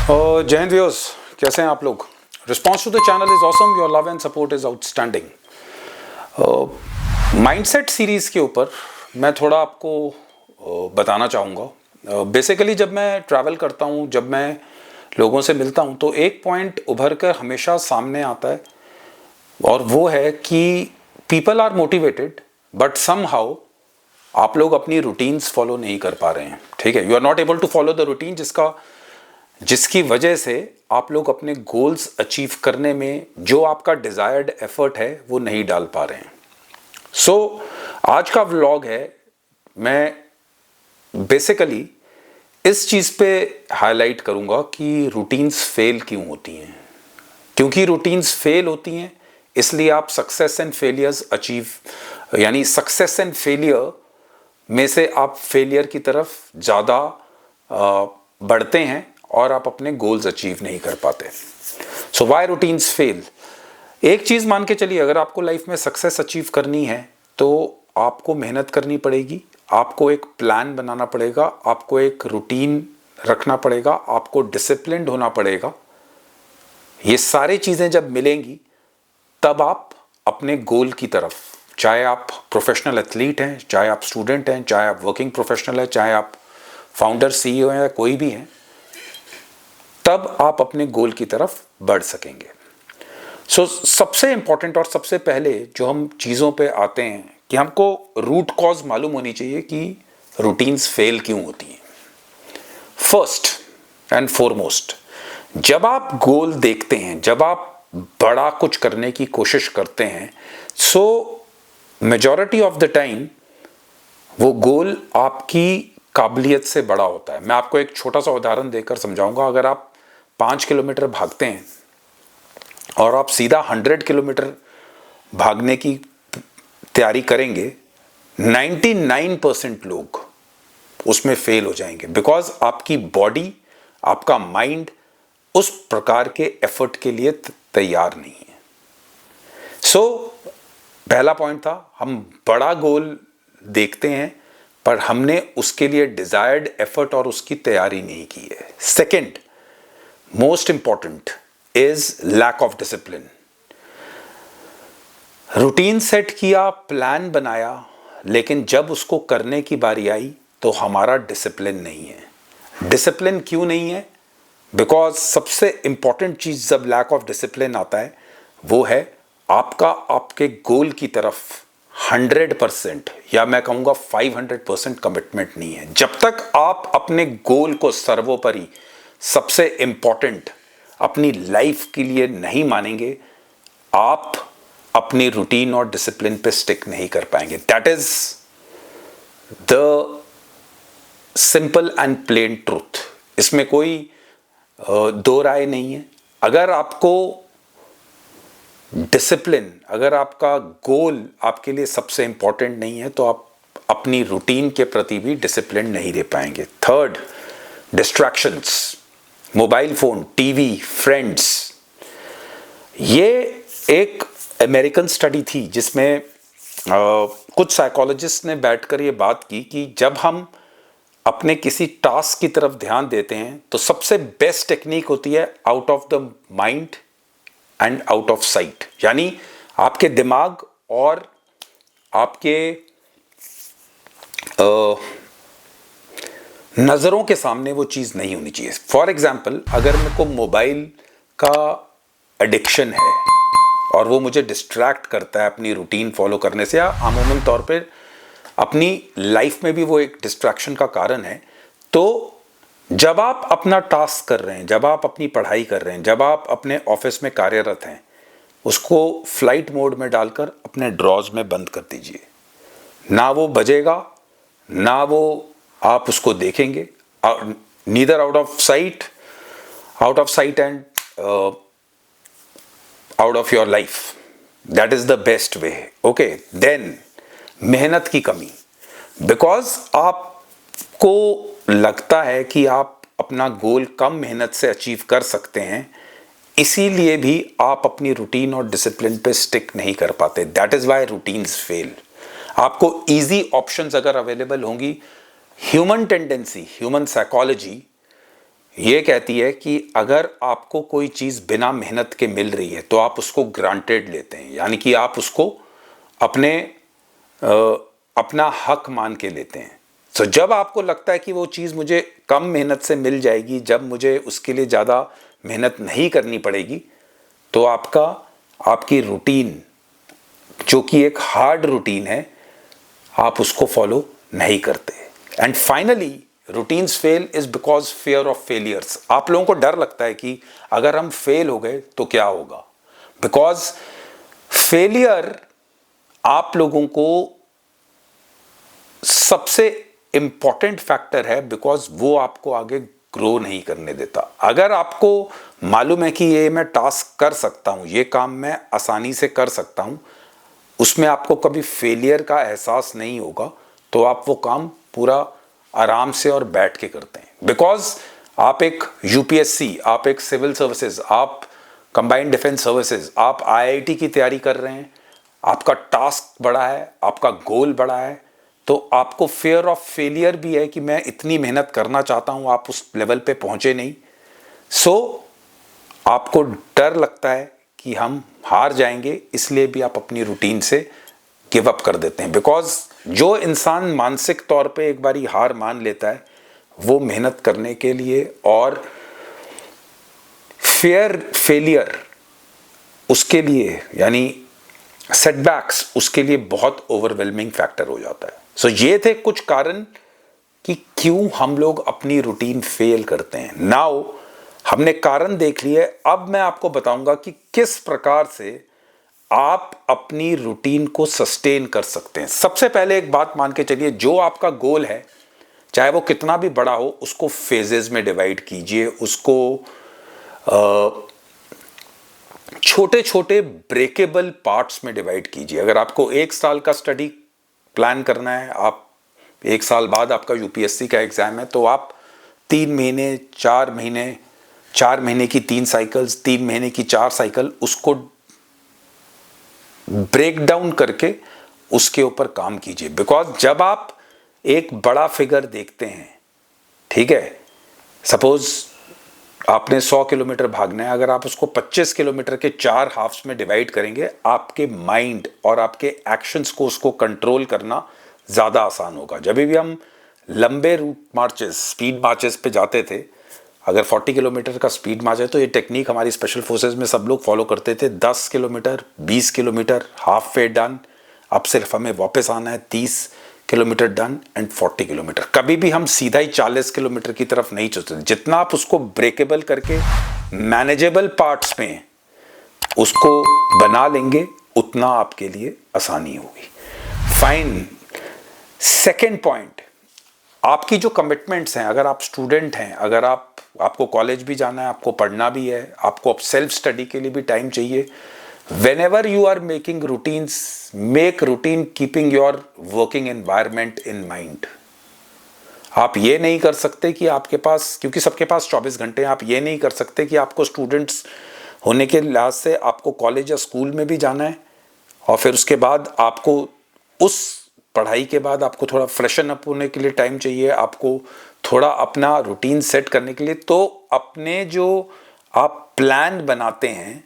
जय हिंद व्यूअर्स, कैसे हैं आप लोग। Response to the channel is awesome, your love and support is outstanding. Mindset series के ऊपर मैं थोड़ा आपको बताना चाहूँगा। बेसिकली जब मैं ट्रैवल करता हूँ, जब मैं लोगों से मिलता हूँ, तो एक पॉइंट उभर कर हमेशा सामने आता है और वो है कि people are motivated but somehow आप लोग अपनी रूटीन्स फॉलो नहीं कर पा रहे हैं। ठीक है, you are not able to follow the routine जिसकी वजह से आप लोग अपने गोल्स अचीव करने में जो आपका डिजायर्ड एफर्ट है वो नहीं डाल पा रहे हैं। सो आज का व्लॉग है, मैं बेसिकली इस चीज़ पे हाईलाइट करूंगा कि रूटीन्स फेल क्यों होती हैं। क्योंकि रूटीन्स फेल होती हैं इसलिए आप सक्सेस एंड फेलियर्स अचीव, यानी सक्सेस एंड फेलियर में से आप फेलियर की तरफ ज़्यादा बढ़ते हैं और आप अपने गोल्स अचीव नहीं कर पाते। So why routines fail. एक चीज़ मान के चलिए, अगर आपको लाइफ में सक्सेस अचीव करनी है तो आपको मेहनत करनी पड़ेगी, आपको एक प्लान बनाना पड़ेगा, आपको एक रूटीन रखना पड़ेगा, आपको डिसिप्लिन्ड होना पड़ेगा। ये सारी चीज़ें जब मिलेंगी तब आप अपने गोल की तरफ, चाहे आप प्रोफेशनल एथलीट हैं, चाहे आप स्टूडेंट हैं, चाहे आप वर्किंग प्रोफेशनल हैं, चाहे आप फाउंडर सीईओ हैं या कोई भी हैं, तब आप अपने गोल की तरफ बढ़ सकेंगे। सो सबसे इंपॉर्टेंट और सबसे पहले जो हम चीज़ों पे आते हैं कि हमको रूट कॉज मालूम होनी चाहिए कि रूटीन्स फेल क्यों होती हैं। फर्स्ट एंड फॉरमोस्ट, जब आप गोल देखते हैं, जब आप बड़ा कुछ करने की कोशिश करते हैं, सो मेजॉरिटी ऑफ द टाइम वो गोल आपकी काबिलियत से बड़ा होता है। मैं आपको एक छोटा सा उदाहरण देकर समझाऊंगा। अगर आप 5 किलोमीटर भागते हैं और आप सीधा 100 किलोमीटर भागने की तैयारी करेंगे, 99% लोग उसमें फेल हो जाएंगे, बिकॉज आपकी बॉडी, आपका माइंड उस प्रकार के एफर्ट के लिए तैयार नहीं है। सो पहला पॉइंट था, हम बड़ा गोल देखते हैं पर हमने उसके लिए डिजायर्ड एफर्ट और उसकी तैयारी नहीं की है। Second most important is lack of discipline. Routine set किया, प्लान बनाया, लेकिन जब उसको करने की बारी आई तो हमारा डिसिप्लिन नहीं है। डिसिप्लिन क्यों नहीं है? बिकॉज सबसे इंपॉर्टेंट चीज जब लैक ऑफ डिसिप्लिन आता है वो है आपका आपके गोल की तरफ 100% या मैं कहूंगा 500% कमिटमेंट नहीं है। जब तक आप अपने गोल को सर्वोपरि, सबसे इंपॉर्टेंट अपनी लाइफ के लिए नहीं मानेंगे, आप अपनी रूटीन और डिसिप्लिन पे स्टिक नहीं कर पाएंगे। That is the simple and plain truth. इसमें कोई दो राय नहीं है। अगर आपको डिसिप्लिन, अगर आपका गोल आपके लिए सबसे इंपॉर्टेंट नहीं है तो आप अपनी रूटीन के प्रति भी डिसिप्लिन नहीं दे पाएंगे। Third, distractions, mobile phone, TV, friends. ये एक अमेरिकन स्टडी थी जिसमें कुछ साइकोलॉजिस्ट ने बैठकर ये बात की कि जब हम अपने किसी टास्क की तरफ ध्यान देते हैं तो सबसे बेस्ट टेक्निक होती है out of the mind and out of site. यानी आपके दिमाग और आपके नज़रों के सामने वो चीज़ नहीं होनी चाहिए। फॉर एग्जाम्पल, अगर मेरे को मोबाइल का एडिक्शन है और वो मुझे डिस्ट्रैक्ट करता है अपनी रूटीन फॉलो करने से, या अमूमन तौर पे अपनी लाइफ में भी वो एक डिस्ट्रैक्शन का कारण है, तो जब आप अपना टास्क कर रहे हैं, जब आप अपनी पढ़ाई कर रहे हैं, जब आप अपने ऑफिस में कार्यरत हैं, उसको फ्लाइट मोड में डालकर अपने ड्रॉज में बंद कर दीजिए। ना वो बजेगा, ना वो आप उसको देखेंगे। Neither out of sight and out of your life. That is the best way. Okay, then मेहनत की कमी, बिकॉज आपको लगता है कि आप अपना गोल कम मेहनत से अचीव कर सकते हैं, इसीलिए भी आप अपनी रूटीन और डिसिप्लिन पे स्टिक नहीं कर पाते। That is why routines fail. आपको इजी ऑप्शंस अगर अवेलेबल होंगी, ह्यूमन टेंडेंसी, ह्यूमन साइकोलॉजी ये कहती है कि अगर आपको कोई चीज़ बिना मेहनत के मिल रही है तो आप उसको ग्रांटेड लेते हैं, यानी कि आप उसको अपने अपना हक मान के लेते हैं। तो जब आपको लगता है कि वो चीज़ मुझे कम मेहनत से मिल जाएगी, जब मुझे उसके लिए ज़्यादा मेहनत नहीं करनी पड़ेगी, तो आपकी रूटीन जो कि एक हार्ड रूटीन है, आप उसको फॉलो नहीं करते। And finally routines fail is because fear of failures. आप लोगों को डर लगता है कि अगर हम फेल हो गए तो क्या होगा, बिकॉज फेलियर आप लोगों को सबसे इंपॉर्टेंट फैक्टर है, बिकॉज वो आपको आगे ग्रो नहीं करने देता। अगर आपको मालूम है कि ये मैं टास्क कर सकता हूं, ये काम मैं आसानी से कर सकता हूं, उसमें आपको कभी फेलियर का एहसास नहीं होगा, तो आप वो काम पूरा आराम से और बैठ के करते हैं। बिकॉज आप एक यूपीएससी, आप एक सिविल सर्विसेज, आप कंबाइंड डिफेंस सर्विसेज, आप आईआईटी की तैयारी कर रहे हैं, आपका टास्क बड़ा है, आपका गोल बड़ा है, तो आपको फियर ऑफ फेलियर भी है कि मैं इतनी मेहनत करना चाहता हूं, आप उस लेवल पे पहुंचे नहीं, सो आपको डर लगता है कि हम हार जाएंगे, इसलिए भी आप अपनी रूटीन से गिव अप कर देते हैं। बिकॉज जो इंसान मानसिक तौर पे एक बारी हार मान लेता है, वो मेहनत करने के लिए और फेयर फेलियर उसके लिए, यानी सेटबैक्स उसके लिए बहुत ओवरवेलमिंग फैक्टर हो जाता है। सो ये थे कुछ कारण कि क्यों हम लोग अपनी रूटीन फेल करते हैं। नाउ हमने कारण देख लिए, अब मैं आपको बताऊंगा कि किस प्रकार से आप अपनी रूटीन को सस्टेन कर सकते हैं। सबसे पहले एक बात मान के चलिए, जो आपका गोल है चाहे वो कितना भी बड़ा हो, उसको फेजेस में डिवाइड कीजिए, उसको छोटे छोटे ब्रेकेबल पार्ट्स में डिवाइड कीजिए। अगर आपको 1 साल का स्टडी प्लान करना है, आप 1 साल बाद आपका यूपीएससी का एग्जाम है, तो आप 3 महीने 4 महीने, 4 महीने की 3 साइकिल्स, 3 महीने की 4 साइकिल, उसको ब्रेक डाउन करके उसके ऊपर काम कीजिए। बिकॉज जब आप एक बड़ा फिगर देखते हैं, ठीक है, सपोज आपने 100 किलोमीटर भागना है, अगर आप उसको 25 किलोमीटर के 4 हाफ्स में डिवाइड करेंगे, आपके माइंड और आपके एक्शंस को उसको कंट्रोल करना ज़्यादा आसान होगा। जब भी हम लंबे रूट मार्चेस, स्पीड मार्चेस पे जाते थे, अगर 40 किलोमीटर का स्पीड मार्च है, तो ये टेक्निक हमारी स्पेशल फोर्सेज में सब लोग फॉलो करते थे। 10 kilometre, 20 kilometre, half way done, अब सिर्फ हमें वापस आना है, 30 किलोमीटर डन एंड 40 किलोमीटर। कभी भी हम सीधा ही 40 किलोमीटर की तरफ नहीं चलते। जितना आप उसको ब्रेकेबल करके मैनेजेबल पार्ट्स में उसको बना लेंगे, उतना आपके लिए आसानी होगी। फाइन। सेकेंड पॉइंट, आपकी जो कमिटमेंट्स हैं, अगर आप स्टूडेंट हैं, अगर आपको कॉलेज भी जाना है, आपको पढ़ना भी है, आपको अब सेल्फ स्टडी के लिए भी टाइम चाहिए, whenever you are making routines, make routine keeping your working environment in mind. आप ये नहीं कर सकते कि आपके पास, क्योंकि सबके पास 24 घंटे हैं, आप ये नहीं कर सकते कि आपको स्टूडेंट्स होने के लिहाज से आपको कॉलेज या स्कूल में भी जाना है और फिर उसके बाद आपको उस पढ़ाई के बाद आपको थोड़ा फ्रेशन अप होने के लिए टाइम चाहिए, आपको थोड़ा अपना रूटीन सेट करने के लिए। तो अपने जो आप प्लान बनाते हैं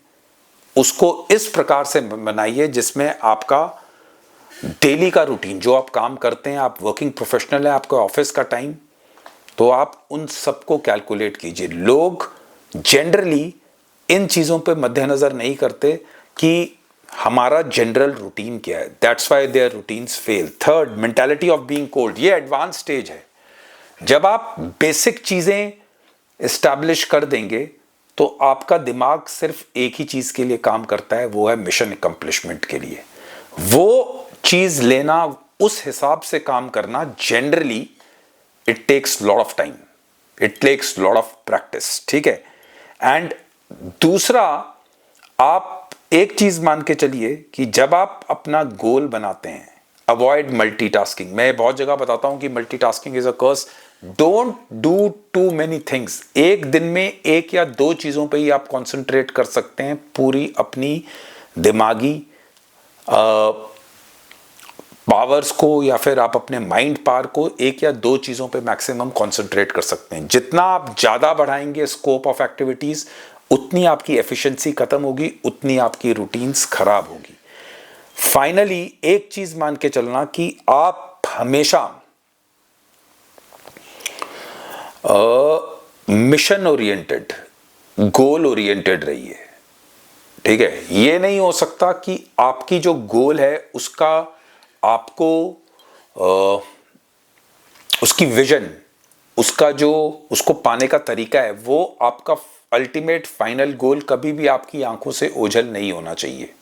उसको इस प्रकार से बनाइए जिसमें आपका डेली का रूटीन, जो आप काम करते हैं, आप वर्किंग प्रोफेशनल है, आपका ऑफिस का टाइम, तो आप उन सबको कैलकुलेट कीजिए। लोग जनरली इन चीज़ों पे मद्देनजर नहीं करते कि हमारा जनरल रूटीन क्या है, that's why their routines fail. Third, mentality of being cold, ये एडवांस स्टेज है। जब आप बेसिक चीज़ें इस्टेब्लिश कर देंगे तो आपका दिमाग सिर्फ एक ही चीज के लिए काम करता है, वो है मिशन अकम्प्लिशमेंट के लिए। वो चीज लेना, उस हिसाब से काम करना, generally it takes lot of time, it takes lot of practice, ठीक है। एंड दूसरा, आप एक चीज मान के चलिए कि जब आप अपना गोल बनाते हैं, अवॉइड मल्टीटास्किंग। मैं बहुत जगह बताता हूं कि multitasking is a curse. Don't do too many things. एक दिन में 1 या 2 चीजों पे ही आप कंसंट्रेट कर सकते हैं पूरी अपनी दिमागी पावर्स को या फिर आप अपने माइंड पावर को एक या दो चीज़ों पे मैक्सिमम कंसंट्रेट कर सकते हैं। जितना आप ज़्यादा बढ़ाएंगे स्कोप ऑफ एक्टिविटीज़, उतनी आपकी एफिशिएंसी खत्म होगी, उतनी आपकी रूटीन्स खराब होगी। फाइनली एक चीज़ मान के चलना कि आप हमेशा मिशन ओरिएंटेड, गोल ओरिएंटेड रहिए। ठीक है, ये नहीं हो सकता कि आपकी जो गोल है उसका आपको उसकी विजन, उसका जो उसको पाने का तरीका है, वो आपका अल्टीमेट फाइनल गोल कभी भी आपकी आंखों से ओझल नहीं होना चाहिए।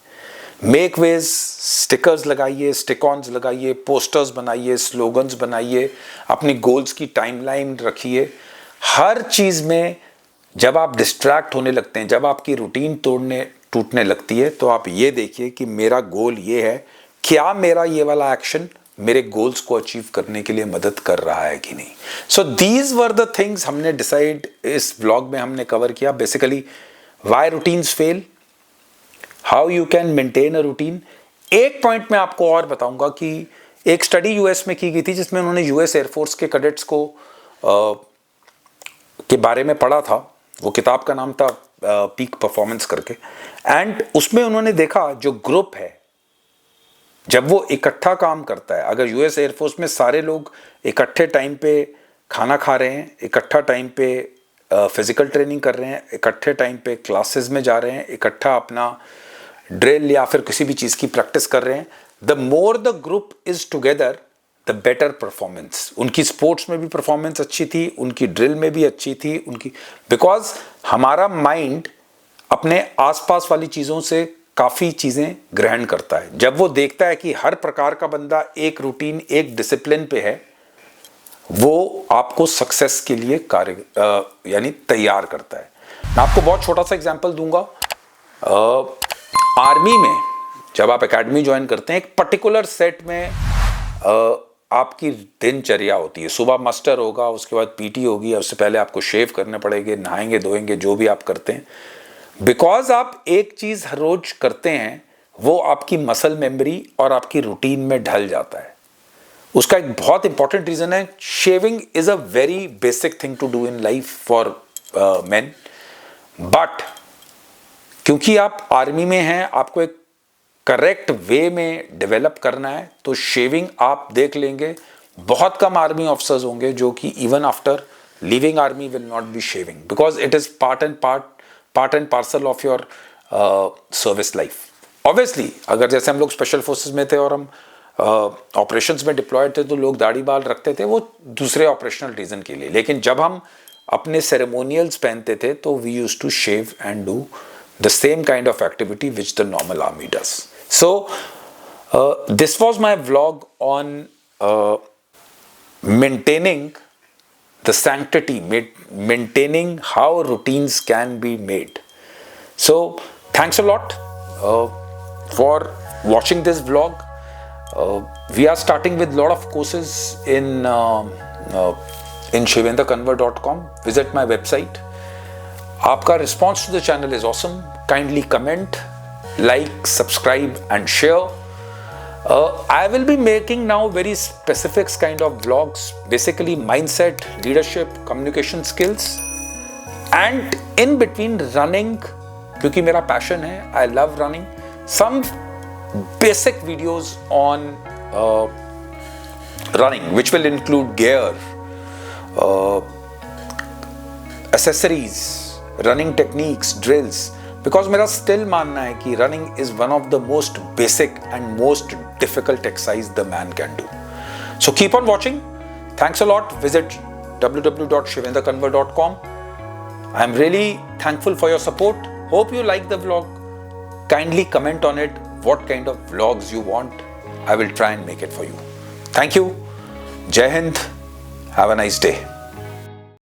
मेक वेज, स्टिकर्स लगाइए, स्टिक-ऑन्स लगाइए, पोस्टर्स बनाइए, स्लोगन्स बनाइए, अपनी गोल्स की टाइमलाइन रखिए। हर चीज़ में जब आप डिस्ट्रैक्ट होने लगते हैं, जब आपकी रूटीन टूटने लगती है, तो आप ये देखिए कि मेरा गोल ये है, क्या मेरा ये वाला एक्शन मेरे गोल्स को अचीव करने के लिए मदद कर रहा है कि नहीं। So these were the things हमने डिसाइड, इस व्लॉग में हमने कवर किया। Basically why routines fail, how you can maintain a routine. एक पॉइंट मैं आपको और बताऊंगा कि एक स्टडी यूएस में की गई थी जिसमें उन्होंने यूएस एयरफोर्स के कैडेट्स को के बारे में पढ़ा था। वो किताब का नाम था पीक परफॉर्मेंस करके। एंड उसमें उन्होंने देखा जो ग्रुप है, जब वो इकट्ठा काम करता है, अगर यूएस एयरफोर्स में सारे लोग इकट्ठे टाइम पे खाना खा रहे हैं, इकट्ठा टाइम पे फिजिकल ट्रेनिंग कर रहे हैं, इकट्ठे टाइम पे क्लासेस में जा रहे हैं, इकट्ठा अपना ड्रिल या फिर किसी भी चीज़ की प्रैक्टिस कर रहे हैं, the more the group is together the better performance. उनकी स्पोर्ट्स में भी परफॉर्मेंस अच्छी थी, उनकी ड्रिल में भी अच्छी थी, उनकी, बिकॉज हमारा माइंड अपने आसपास वाली चीज़ों से काफ़ी चीज़ें ग्रहण करता है। जब वो देखता है कि हर प्रकार का बंदा एक रूटीन, एक डिसिप्लिन पे है, वो आपको सक्सेस के लिए कार्य यानी तैयार करता है। मैं आपको बहुत छोटा सा एग्जांपल दूंगा। आर्मी में जब आप एकेडमी ज्वाइन करते हैं, एक पर्टिकुलर सेट में आपकी दिनचर्या होती है। सुबह मस्टर होगा, उसके बाद पीटी होगी, उससे पहले आपको शेव करने पड़ेंगे, नहाएंगे धोएंगे, जो भी आप करते हैं। बिकॉज आप एक चीज़ हर रोज करते हैं, वो आपकी मसल मेमोरी और आपकी रूटीन में ढल जाता है। उसका एक बहुत इंपॉर्टेंट रीजन है, shaving is a very basic thing to do in life for men, but क्योंकि आप आर्मी में हैं, आपको एक करेक्ट वे में डेवलप करना है, तो शेविंग आप देख लेंगे, बहुत कम आर्मी ऑफिसर्स होंगे जो कि even after leaving army will not be shaving, because it is part and parcel of your service life. Obviously अगर जैसे हम लोग स्पेशल फोर्सेस में थे और हम ऑपरेशंस में डिप्लॉयड थे, तो लोग दाढ़ी बाल रखते थे, वो दूसरे ऑपरेशनल रीजन के लिए। लेकिन जब हम अपने सेरेमोनियल्स पहनते थे, तो we use to shave and do the same kind of activity which the normal army does. So this was my vlog on maintaining the sanctity, maintaining how routines can be made. So thanks a lot for watching this vlog. We are starting with a lot of courses in shivendrakanwar.com. Visit my website. आपका response to the channel is awesome. Kindly comment, like, subscribe and share. I will be making now very specific kind of vlogs, basically mindset, leadership, communication skills, and in between running, क्योंकि मेरा passion है, I love running, some basic videos on running which will include gear, accessories, running techniques, drills, because मेरा still मानना है कि running is one of the most basic and most difficult exercise the man can do. So keep on watching. Thanks a lot. Visit www.shivendrakanwar.com. I am really thankful for your support. Hope you like the vlog. Kindly comment on it what kind of vlogs you want. I will try and make it for you. Thank you. Jai Hind. Have a nice day.